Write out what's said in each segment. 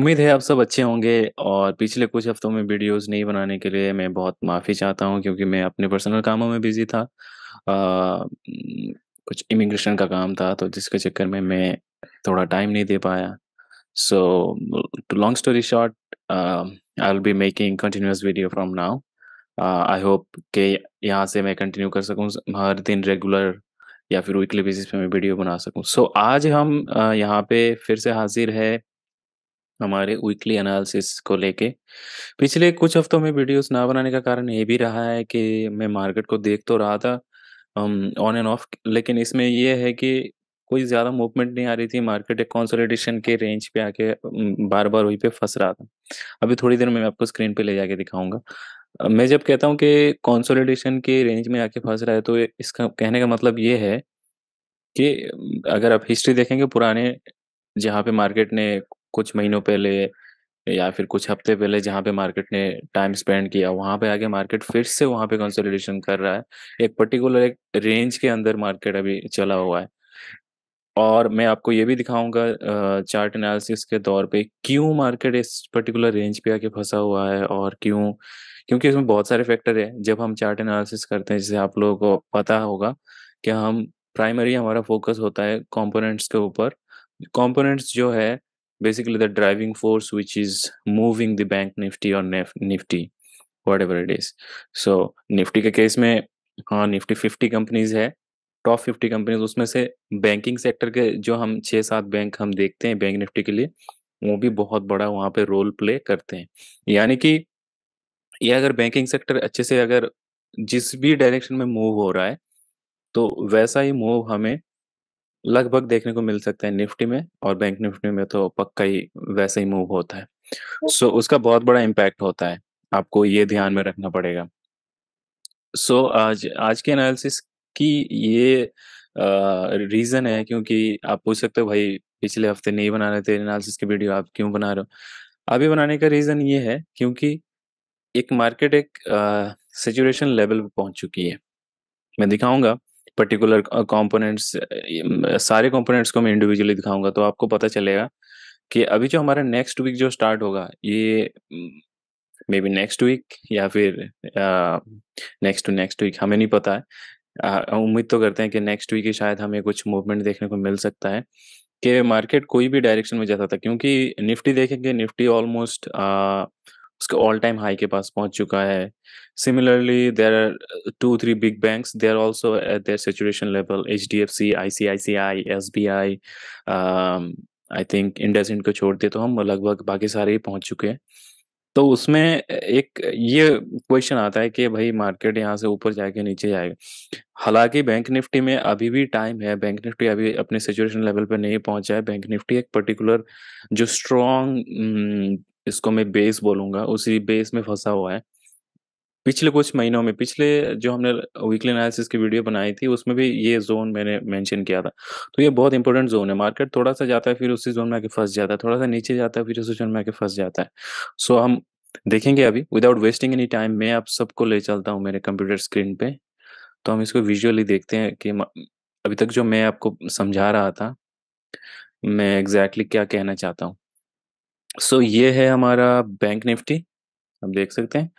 उम्मीद है आप सब अच्छे होंगे और पिछले कुछ हफ्तों में वीडियोस नहीं बनाने के लिए मैं बहुत माफ़ी चाहता हूँ क्योंकि मैं अपने पर्सनल कामों में बिज़ी था। कुछ इमिग्रेशन का काम था तो जिसके चक्कर में मैं थोड़ा टाइम नहीं दे पाया। So to long story short, I will be making continuous video from now. I hope कि यहाँ से मैं कंटिन्यू कर सकूँ हर दिन रेगुलर या फिर वीकली बेसिस पे मैं वीडियो बना सकूँ। सो आज हम यहाँ पे फिर से हाजिर है हमारे वीकली एनालिसिस को लेके। पिछले कुछ हफ्तों में वीडियोस ना बनाने का कारण ये भी रहा है कि मैं मार्केट को देख तो रहा था ऑन एंड ऑफ, लेकिन इसमें ये है कि कोई ज़्यादा मूवमेंट नहीं आ रही थी। मार्केट एक कंसोलिडेशन के रेंज पे आके बार-बार वहीं पे फँस रहा था। अभी थोड़ी देर में मैं आपको स्क्रीन पे ले जाके दिखाऊँगा। मैं जब कहता हूँ कि कंसोलिडेशन के रेंज में आके फँस रहा है तो इसका कहने का मतलब ये है कि अगर आप हिस्ट्री देखेंगे पुराने, जहाँ पे मार्केट ने कुछ महीनों पहले या फिर कुछ हफ्ते पहले जहाँ पे मार्केट ने टाइम स्पेंड किया, वहाँ पे आके मार्केट फिर से वहाँ पे कंसोलिडेशन कर रहा है। एक पर्टिकुलर एक रेंज के अंदर मार्केट अभी चला हुआ है। और मैं आपको ये भी दिखाऊँगा चार्ट एनालिसिस के तौर पे क्यों मार्केट इस पर्टिकुलर रेंज पे आके फँसा हुआ है और क्यों, क्योंकि इसमें बहुत सारे फैक्टर हैं। जब हम चार्ट एनालिसिस करते हैं, जैसे आप लोगों को पता होगा कि हम प्राइमरी हमारा फ़ोकस होता है कंपोनेंट्स के ऊपर। कंपोनेंट्स जो है basically the driving force which is moving the bank Nifty और Nifty, whatever it is. So Nifty के केस में हाँ, निफ्टी 50 कंपनीज़ है। टॉप 50 कंपनीज़ उसमें से बैंकिंग सेक्टर के जो हम 6-7 बैंक हम देखते हैं बैंक निफ्टी के लिए, वो भी बहुत बड़ा वहाँ पे रोल प्ले करते हैं। यानी कि ये अगर बैंकिंग सेक्टर अच्छे से अगर जिस भी डायरेक्शन में मूव हो रहा है, तो वैसा ही मूव हमें लगभग देखने को मिल सकता है निफ्टी में, और बैंक निफ्टी में तो पक्का ही वैसा ही मूव होता है। सो उसका बहुत बड़ा इम्पैक्ट होता है, आपको ये ध्यान में रखना पड़ेगा। सो आज आज के एनालिसिस की ये रीज़न है, क्योंकि आप पूछ सकते हो भाई पिछले हफ्ते नहीं बना रहे थे एनालिसिस की वीडियो, आप क्यों बना रहे हो? अभी बनाने का रीज़न ये है क्योंकि एक मार्केट एक सैचुरेशन लेवल पे पहुँच चुकी है। मैं दिखाऊँगा पर्टिकुलर कंपोनेंट्स, सारे कंपोनेंट्स को मैं इंडिविजुअली दिखाऊँगा तो आपको पता चलेगा कि अभी जो हमारा नेक्स्ट वीक जो स्टार्ट होगा ये मे बी नेक्स्ट वीक या फिर नेक्स्ट टू नेक्स्ट वीक, हमें नहीं पता है। उम्मीद तो करते हैं कि नेक्स्ट वीक ही शायद हमें कुछ मूवमेंट देखने को मिल सकता है कि मार्केट कोई भी डायरेक्शन में जाता था, क्योंकि निफ्टी देखेंगे, निफ्टी ऑलमोस्ट उसके ऑल टाइम हाई के पास पहुंच चुका है। Similarly there are 2-3 big banks, they are also at their saturation level, HDFC, ICICI, SBI, I think IndusInd को छोड़ दे तो हम लगभग बाकी सारे ही पहुंच चुके हैं। तो उसमें एक ये क्वेश्चन आता है कि भाई मार्केट यहाँ से ऊपर जाएगा नीचे जाएगा। हालांकि बैंक निफ्टी में अभी भी टाइम है, बैंक निफ्टी अभी अपने सिचुएशन लेवल पे नहीं पहुंचा है। बैंक निफ्टी एक पर्टिकुलर जो स्ट्रॉन्ग, इसको मैं बेस बोलूंगा, उसी बेस में फंसा हुआ है। पिछले कुछ महीनों में, पिछले जो हमने वीकली एनालिसिस की वीडियो बनाई थी उसमें भी ये जोन मैंने मेंशन किया था। तो ये बहुत इंपॉर्टेंट जोन है। मार्केट थोड़ा सा जाता है फिर उसी जोन में आके फंस जाता है, थोड़ा सा नीचे जाता है फिर उसी जोन में आके फंस जाता है। सो हम देखेंगे अभी, विदाउट वेस्टिंग एनी टाइम मैं आप सबको ले चलता हूँ मेरे कंप्यूटर स्क्रीन पे। तो हम इसको विजुअली देखते हैं कि अभी तक जो मैं आपको समझा रहा था मैं एग्जैक्टली क्या कहना चाहता हूँ। सो ये है हमारा बैंक निफ्टी, हम देख सकते हैं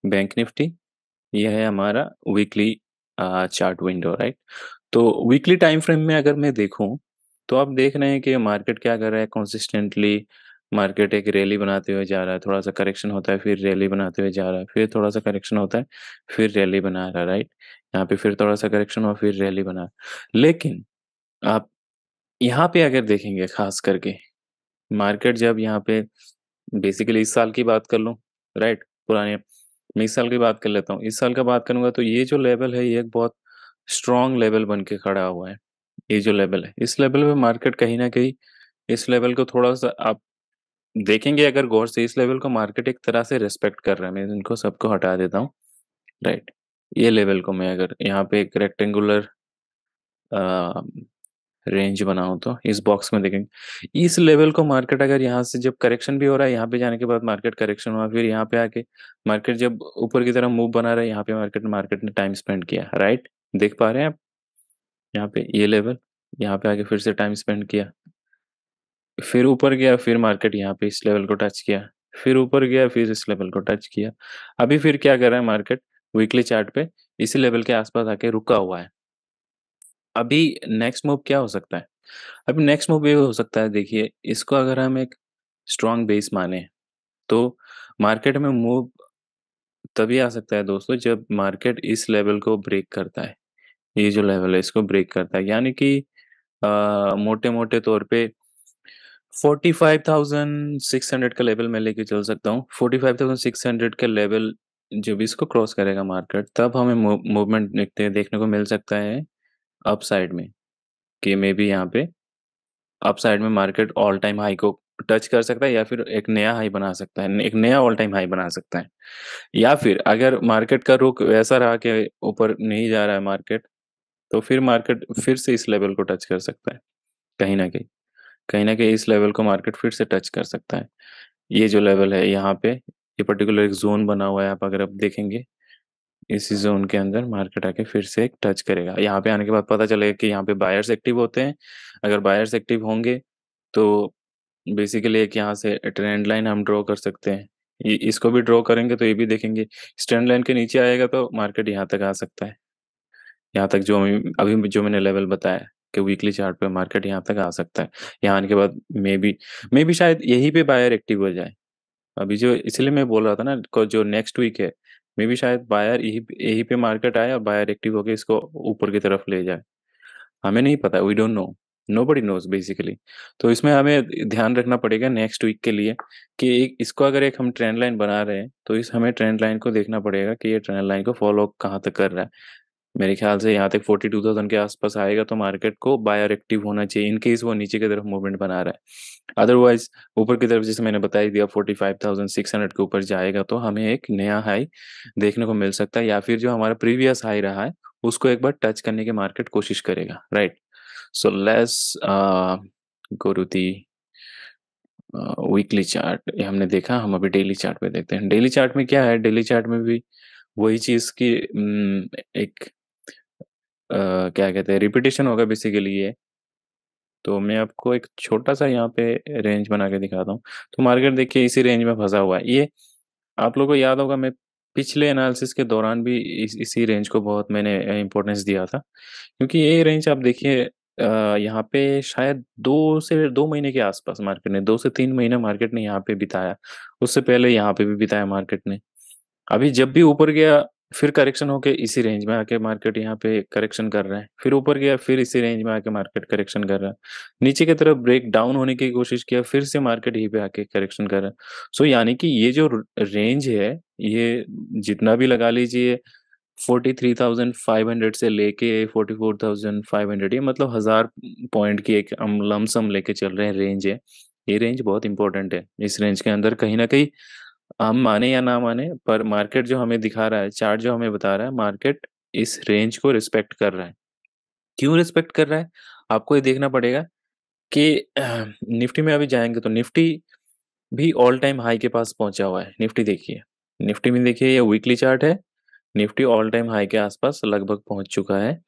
बैंक निफ्टी। ये है हमारा वीकली चार्ट विंडो, राइट? तो वीकली टाइम फ्रेम में अगर मैं देखूं तो आप देख रहे हैं कि मार्केट क्या कर रहा है कंसिस्टेंटली। मार्केट एक रैली बनाते हुए जा रहा है, थोड़ा सा करेक्शन होता है फिर रैली बनाते हुए जा रहा है, फिर थोड़ा सा करेक्शन होता है फिर रैली बना रहा है, राइट? यहाँ पे फिर थोड़ा सा करेक्शन हुआ फिर रैली बना। लेकिन आप यहाँ पे अगर देखेंगे खास करके मार्केट जब यहाँ पे बेसिकली इस साल की बात कर लूँ, राइट? पुराने मैं इस साल की बात कर लेता हूँ। इस साल का बात करूंगा तो ये जो लेवल है ये एक बहुत स्ट्रॉन्ग लेवल बन के खड़ा हुआ है। ये जो लेवल है, इस लेवल पे मार्केट कहीं ना कहीं इस लेवल को थोड़ा सा आप देखेंगे अगर गौर से, इस लेवल को मार्केट एक तरह से रिस्पेक्ट कर रहा है। मैं इनको सबको हटा देता हूँ, राइट? ये लेवल को मैं अगर यहाँ पे एक रेक्टेंगुलर रेंज बनाऊं तो इस बॉक्स में देखेंगे इस लेवल को मार्केट अगर यहाँ से जब करेक्शन भी हो रहा है, यहाँ पे जाने के बाद मार्केट करेक्शन हुआ फिर यहाँ पे आके मार्केट जब ऊपर की तरफ मूव बना रहा है, यहाँ पे मार्केट ने टाइम स्पेंड किया, राइट? देख पा रहे हैं आप यहाँ पे ये लेवल, यहाँ पे आके फिर से टाइम स्पेंड किया। फिर ऊपर गया, फिर मार्केट यहाँ पे इस लेवल को टच किया, फिर ऊपर गया, फिर इस लेवल को टच किया। अभी फिर क्या कर रहा है मार्केट, वीकली चार्ट पे इसी लेवल के आसपास आके रुका हुआ है। अभी नेक्स्ट मूव क्या हो सकता है? अभी नेक्स्ट मूव ये हो सकता है, देखिए इसको अगर हम एक स्ट्रॉन्ग बेस माने तो मार्केट में मूव तभी आ सकता है दोस्तों जब मार्केट इस लेवल को ब्रेक करता है। ये जो लेवल है इसको ब्रेक करता है, यानी कि मोटे मोटे तौर पे 45,600 का लेवल मैं लेके चल सकता हूँ। 45,600 का लेवल जब इसको क्रॉस करेगा मार्केट, तब हमें मूवमेंट देखने को मिल सकता है अप साइड में, कि मे बी यहाँ पे अप साइड में मार्केट ऑल टाइम हाई को टच कर सकता है, या फिर एक नया हाई बना सकता है, एक नया ऑल टाइम हाई बना सकता है। या फिर अगर मार्केट का रुख वैसा रहा कि ऊपर नहीं जा रहा है मार्केट, तो फिर मार्केट फिर से इस लेवल को टच कर सकता है। कहीं ना कहीं, कहीं ना कहीं इस लेवल को मार्केट फिर से टच कर सकता है। ये जो लेवल है यहाँ पे, ये पर्टिकुलर एक जोन बना हुआ है, आप अगर आप देखेंगे इसी जोन के अंदर मार्केट आके फिर से एक टच करेगा। यहाँ पे आने के बाद पता चलेगा कि यहाँ पे बायर्स एक्टिव होते हैं। अगर बायर्स एक्टिव होंगे तो बेसिकली एक यहाँ से ट्रेंड लाइन हम ड्रॉ कर सकते हैं। इसको भी ड्रॉ करेंगे तो ये भी देखेंगे, ट्रेंड लाइन के नीचे आएगा तो मार्केट यहाँ तक आ सकता है। यहाँ तक जो अभी जो मैंने लेवल बताया कि वीकली चार्ट पे मार्केट यहाँ तक आ सकता है। यहाँ आने के बाद मे बी शायद यहीं पे बायर एक्टिव हो जाए। अभी जो इसलिए मैं बोल रहा था ना, जो नेक्स्ट वीक है, मे बी शायद बायर यही यही पे मार्केट आए और बायर एक्टिव होकर इसको ऊपर की तरफ ले जाए। हमें नहीं पता, we don't know, nobody knows basically. तो इसमें हमें ध्यान रखना पड़ेगा नेक्स्ट वीक के लिए कि इसको अगर एक हम ट्रेंड लाइन बना रहे हैं तो इस हमें ट्रेंड लाइन को देखना पड़ेगा कि ये ट्रेंड लाइन को फॉलो कहाँ तक कर रहा है। मेरे ख्याल से यहाँ तक 42,000 के आसपास आएगा तो मार्केट को बायर एक्टिव होना चाहिए, इन केस वो नीचे की तरफ मूवमेंट बना रहा है। अदरवाइज ऊपर की तरफ जैसे मैंने बता ही दिया 45,600 के ऊपर जाएगा तो हमें एक नया हाई देखने को मिल सकता है, या फिर जो हमारा प्रीवियस हाई रहा है उसको एक बार टच करने की मार्केट कोशिश करेगा, right. So let's go to the weekly chart. ये हमने देखा, हम अभी डेली चार्ट पे देखते हैं। डेली चार्ट में क्या है, डेली चार्ट में भी वही चीज की एक क्या कहते हैं, रिपीटेशन होगा बेसिकली ये। तो मैं आपको एक छोटा सा यहाँ पे रेंज बना के दिखाता हूँ। तो मार्केट देखिए इसी रेंज में फंसा हुआ है। ये आप लोगों को याद होगा, मैं पिछले एनालिसिस के दौरान भी इसी रेंज को बहुत मैंने इंपॉर्टेंस दिया था, क्योंकि ये रेंज आप देखिए यहाँ पे शायद 2 से 2 महीने के आसपास मार्केट ने, 2 से 3 महीने मार्केट ने यहाँ पे बिताया। उससे पहले यहाँ पे भी बिताया मार्केट ने। अभी जब भी ऊपर गया फिर करेक्शन होके इसी रेंज में आके मार्केट यहाँ पे करेक्शन कर रहा है, फिर ऊपर गया फिर इसी रेंज में आके मार्केट करेक्शन कर रहा है, नीचे की तरफ ब्रेक डाउन होने की कोशिश किया, फिर से मार्केट यहीं पे आके करेक्शन कर रहा है। सो यानी कि ये जो रेंज है, ये जितना भी लगा लीजिए 43,500 से लेके 44,500, ये मतलब 1,000 पॉइंट की एक हम लमसम लेके चल रहे हैं रेंज है। ये रेंज बहुत इंपॉर्टेंट है। इस रेंज के अंदर कहीं ना कहीं हम माने या ना माने, पर मार्केट जो हमें दिखा रहा है, चार्ट जो हमें बता रहा है, मार्केट इस रेंज को रिस्पेक्ट कर रहा है। क्यों रिस्पेक्ट कर रहा है, आपको ये देखना पड़ेगा कि निफ्टी में अभी जाएंगे तो निफ्टी भी ऑल टाइम हाई के पास पहुंचा हुआ है। निफ्टी देखिए, निफ्टी में देखिए ये वीकली चार्ट है, निफ्टी ऑल टाइम हाई के आसपास लगभग पहुंच चुका है,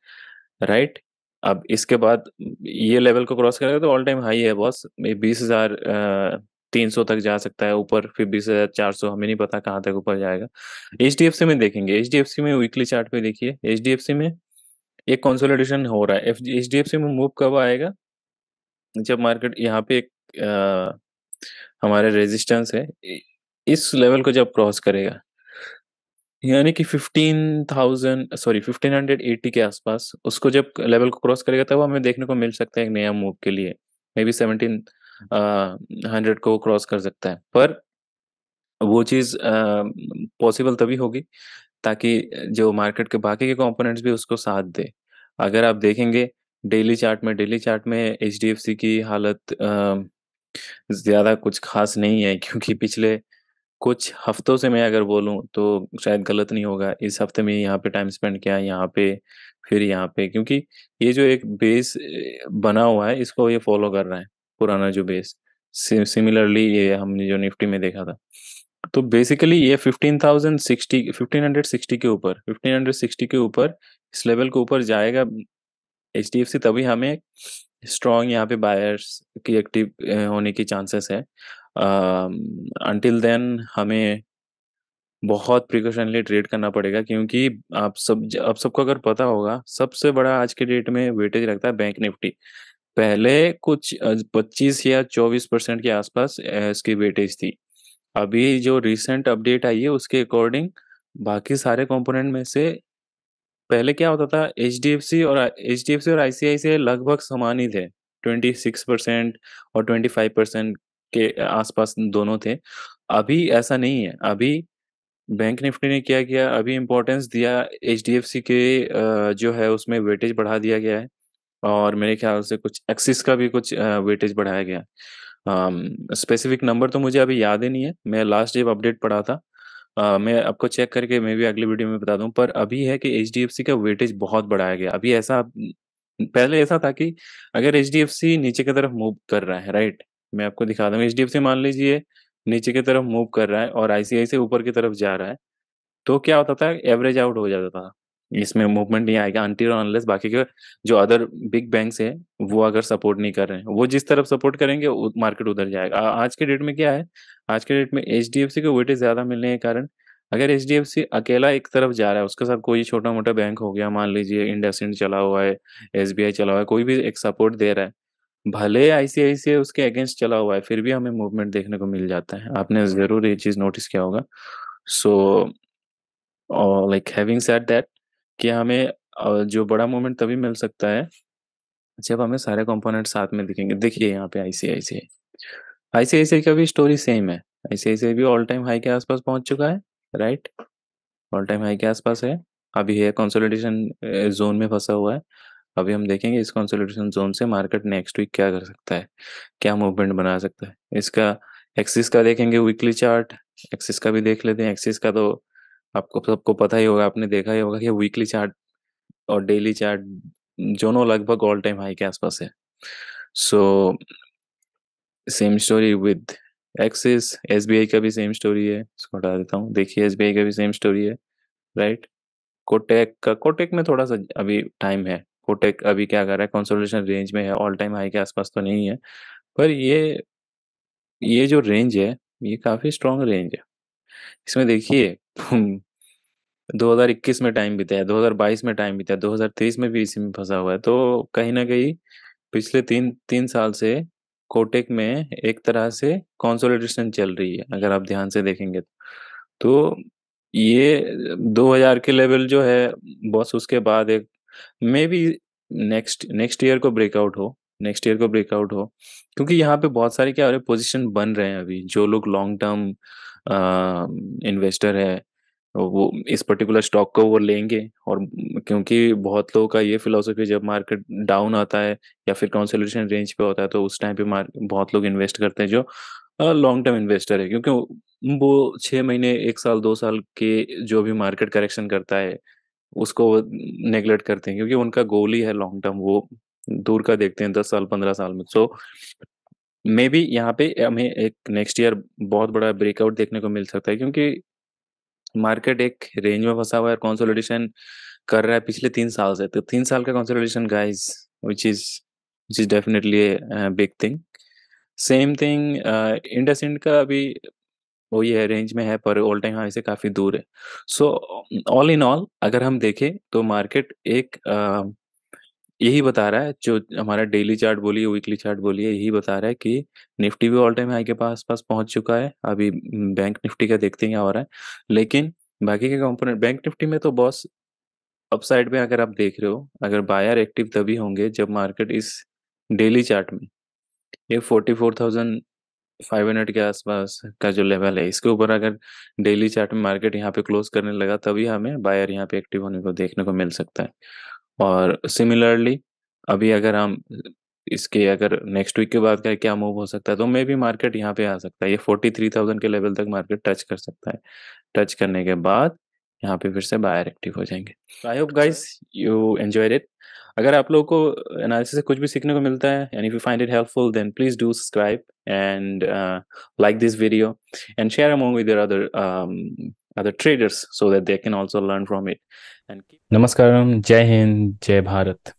राइट। अब इसके बाद ये लेवल को क्रॉस करेगा तो ऑल टाइम हाई है बॉस, 20,300 तक जा सकता है ऊपर, फिर 20,400, हमें नहीं पता कहाँ तक ऊपर जाएगा। एचडीएफसी में देखेंगे, एचडीएफसी में वीकली चार्ट पे देखिए, एचडीएफसी में एक कंसोलिडेशन हो रहा है। एचडीएफसी में मूव कब आएगा, जब मार्केट यहाँ पे एक हमारे रेजिस्टेंस है, इस लेवल को जब क्रॉस करेगा, यानी कि 1580 के आसपास उसको जब लेवल को क्रॉस करेगा तब हमें देखने को मिल सकता है एक नया मूव के लिए। मे बी 1700 को क्रॉस कर सकता है, पर वो चीज़ पॉसिबल तभी होगी ताकि जो मार्केट के बाकी के कंपोनेंट्स भी उसको साथ दे। अगर आप देखेंगे डेली चार्ट में एचडीएफसी की हालत ज़्यादा कुछ खास नहीं है, क्योंकि पिछले कुछ हफ्तों से मैं अगर बोलूँ तो शायद गलत नहीं होगा, इस हफ्ते में यहाँ पे टाइम स्पेंड किया है, यहाँ पे फिर यहाँ पे, क्योंकि ये जो एक बेस बना हुआ है इसको ये फॉलो कर रहा है, पुराना जो बेस। सिमिलरली ये हमने जो निफ्टी में देखा था, तो बेसिकली ये 15,060 के ऊपर 1560 के ऊपर इस लेवल के ऊपर जाएगा एचडीएफसी, तभी हमें स्ट्रॉन्ग यहाँ पे बायर्स की एक्टिव होने की चांसेस है। अंटिल देन हमें बहुत प्रिकॉशनली ट्रेड करना पड़ेगा, क्योंकि आप सबको अगर पता होगा, सबसे बड़ा आज के डेट में वेटेज रखता है बैंक निफ्टी। पहले कुछ 25 या 24% के आसपास इसकी वेटेज थी। अभी जो रिसेंट अपडेट आई है उसके अकॉर्डिंग बाकी सारे कंपोनेंट में से पहले क्या होता था, एच डी एफ सी और आईसीआईसीआई लगभग समान ही थे। 26% और 25% के आसपास दोनों थे। अभी ऐसा नहीं है। अभी बैंक निफ्टी ने क्या किया, अभी इम्पोर्टेंस दिया एचडीएफसी के, जो है उसमें वेटेज बढ़ा दिया गया है। और मेरे ख्याल से कुछ एक्सिस का भी कुछ वेटेज बढ़ाया गया। स्पेसिफिक नंबर तो मुझे अभी याद ही नहीं है, मैं लास्ट जब अपडेट पढ़ा था। मैं आपको चेक करके मैं भी अगली वीडियो में बता दूं, पर अभी है कि एचडीएफसी का वेटेज बहुत बढ़ाया गया अभी। ऐसा पहले ऐसा था कि अगर एचडीएफसी नीचे की तरफ मूव कर रहा है, राइट, मैं आपको दिखा दूं, एचडीएफसी मान लीजिए नीचे की तरफ मूव कर रहा है और आईसीआईसी ऊपर की तरफ जा रहा है, तो क्या होता था, एवरेज आउट हो जाता था। इसमें मूवमेंट नहीं आएगा अनटिल अनलेस बाकी के जो अदर बिग बैंक्स है वो अगर सपोर्ट नहीं कर रहे हैं, वो जिस तरफ सपोर्ट करेंगे मार्केट उधर जाएगा। आज के डेट में क्या है, आज के डेट में एचडीएफसी को वेटेज ज्यादा मिलने के कारण अगर एचडीएफसी अकेला एक तरफ जा रहा है, उसके साथ कोई छोटा मोटा बैंक हो गया, मान लीजिए इंडसइंड चला हुआ है, एसबीआई चला हुआ है, कोई भी एक सपोर्ट दे रहा है, भले आईसीआईसीआई उसके अगेंस्ट चला हुआ है, फिर भी हमें मूवमेंट देखने को मिल जाता है। आपने जरूर ये चीज नोटिस किया होगा। सो और लाइक हैविंग सेड दैट, कि हमें जो बड़ा मोमेंट तभी मिल सकता है जब हमें सारे कंपोनेंट साथ में दिखेंगे। देखिए यहाँ पे आईसीआईसीआई आईसीआईसीआई का भी स्टोरी सेम है। आईसीआईसीआई भी ऑल टाइम हाई के आसपास पहुंच चुका है, राइट, ऑल टाइम हाई के आसपास है। अभी है कंसोलिडेशन जोन में फंसा हुआ है। अभी हम देखेंगे इस कंसोलिडेशन जोन से मार्केट नेक्स्ट वीक क्या कर सकता है, क्या मूवमेंट बना सकता है। इसका एक्सिस का देखेंगे वीकली चार्ट, एक्सिस का भी देख लेते हैं। एक्सिस का तो आपको सबको पता ही होगा, आपने देखा ही होगा कि वीकली चार्ट और डेली चार्ट दोनों लगभग ऑल टाइम हाई के आसपास है। So same story with axis. SBI का भी सेम स्टोरी है, इसको हटा देता हूँ। देखिए एसबीआई का भी सेम स्टोरी है, राइट। कोटेक में थोड़ा सा अभी टाइम है। कोटेक अभी क्या कर रहा है, कंसोलिडेशन रेंज में है, ऑल टाइम हाई के आसपास तो नहीं है, पर ये जो रेंज है ये काफी स्ट्रॉन्ग रेंज है। इसमें देखिए 2021 में टाइम बिताया, 2022 में टाइम बिताया, 2023 में भी इसी में फंसा हुआ है। तो कहीं ना कहीं पिछले तीन तीन साल से कोटेक में एक तरह से कंसोलिडेशन चल रही है, अगर आप ध्यान से देखेंगे तो ये 2000 के लेवल जो है बस, उसके बाद एक may be next next year को ब्रेकआउट हो, नेक्स्ट ईयर को ब्रेकआउट हो। क्योंकि यहाँ पे बहुत सारे क्या हो रहे पोजीशन बन रहे हैं अभी, जो लोग लॉन्ग टर्म इन्वेस्टर है वो इस पर्टिकुलर स्टॉक को वो लेंगे। और क्योंकि बहुत लोगों का ये फिलोसफी, जब मार्केट डाउन आता है या फिर कंसोलिडेशन रेंज पे होता है तो उस टाइम पे बहुत लोग इन्वेस्ट करते हैं जो लॉन्ग टर्म इन्वेस्टर है, क्योंकि वो 6 महीने, 1 साल, 2 साल के जो भी मार्केट करेक्शन करता है उसको नेग्लेक्ट करते हैं, क्योंकि उनका गोल ही है लॉन्ग टर्म, वो दूर का देखते हैं 10 साल 15 साल में। सो मे बी यहाँ पे हमें एक नेक्स्ट ईयर बहुत बड़ा ब्रेकआउट देखने को मिल सकता है, क्योंकि मार्केट एक रेंज में फंसा हुआ है, कंसोलिडेशन कर रहा है पिछले 3 साल से। तो 3 साल का consolidation guys, which is definitely big thing. Same thing IndusInd का भी वही है, रेंज में है, पर ऑल टाइम हाई से काफी दूर है। सो ऑल इन ऑल अगर हम देखें तो मार्केट एक यही बता रहा है, जो हमारा डेली चार्ट बोलिए, वीकली चार्ट बोलिए, यही बता रहा है कि निफ्टी भी ऑल टाइम हाई के पास पास पहुंच चुका है। अभी बैंक निफ्टी का देखते हैं क्या हो रहा है, लेकिन बाकी के कंपोनेंट बैंक निफ्टी में तो बॉस अपसाइड में अगर आप देख रहे हो, अगर बायर एक्टिव तभी होंगे जब मार्केट इस डेली चार्ट में ये 44,500 के आसपास का जो लेवल है, इसके ऊपर अगर डेली चार्ट में मार्केट यहाँ पे क्लोज करने लगा, तभी हमें बायर यहाँ पे एक्टिव होने को देखने को मिल सकता है। और सिमिलरली अभी अगर हम इसके अगर नेक्स्ट वीक के बाद का क्या मूव हो सकता है, तो मे भी मार्केट यहाँ पे आ सकता है, ये 43,000 के लेवल तक मार्केट टच कर सकता है। टच करने के बाद यहाँ पे फिर से बायर एक्टिव हो जाएंगे। I hope guys you enjoyed it. अगर आप लोगों को एनालिसिस से कुछ भी सीखने को मिलता है and if you find it helpful, then please do subscribe and like this video and share among with your other traders so that they can also learn from it and keep... नमस्कारम, जय हिंद, जय भारत।